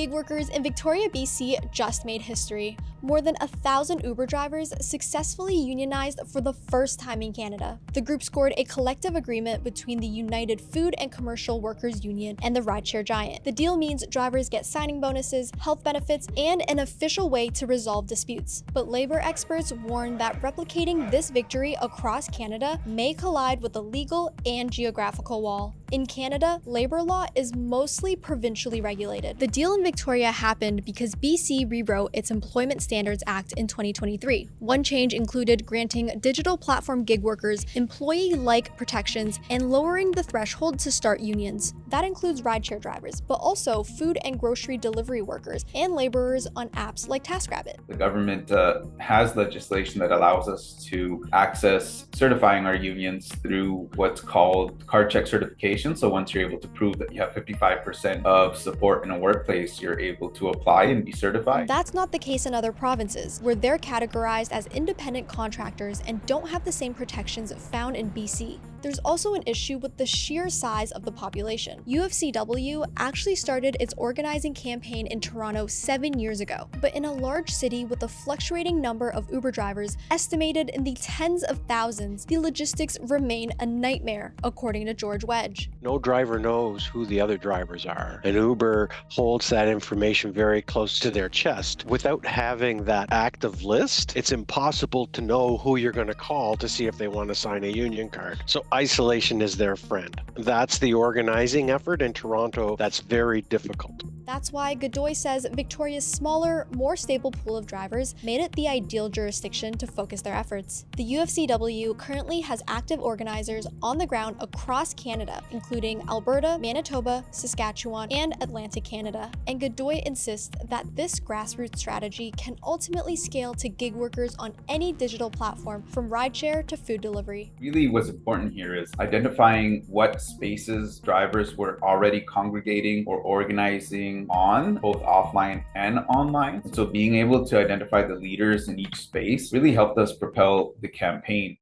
Gig workers in Victoria, BC just made history. More than 1,000 Uber drivers successfully unionized for the first time in Canada. The group scored a collective agreement between the United Food and Commercial Workers Union and the rideshare giant. The deal means drivers get signing bonuses, health benefits, and an official way to resolve disputes. But labor experts warn that replicating this victory across Canada may collide with a legal and geographical wall. In Canada, labor law is mostly provincially regulated. The deal in Victoria happened because BC rewrote its Employment Standards Act in 2023. One change included granting digital platform gig workers employee-like protections and lowering the threshold to start unions. That includes rideshare drivers, but also food and grocery delivery workers and laborers on apps like TaskRabbit. The government has legislation that allows us to access certifying our unions through what's called card check certification. So once you're able to prove that you have 55% of support in a workplace, you're able to apply and be certified. That's not the case in other provinces, where they're categorized as independent contractors and don't have the same protections found in BC. There's also an issue with the sheer size of the population. UFCW actually started its organizing campaign in Toronto 7 years ago, but in a large city with a fluctuating number of Uber drivers estimated in the tens of thousands, the logistics remain a nightmare, according to George Wedge. No driver knows who the other drivers are, and Uber holds that information very close to their chest. Without having that active list, it's impossible to know who you're going to call to see if they want to sign a union card. So isolation is their friend. That's the organizing effort in Toronto that's very difficult. That's why Godoy says Victoria's smaller, more stable pool of drivers made it the ideal jurisdiction to focus their efforts. The UFCW currently has active organizers on the ground across Canada, including Alberta, Manitoba, Saskatchewan, and Atlantic Canada. And Godoy insists that this grassroots strategy can ultimately scale to gig workers on any digital platform, from rideshare to food delivery. Really what's important here is identifying what spaces drivers were already congregating or organizing on, both offline and online. So being able to identify the leaders in each space really helped us propel the campaign.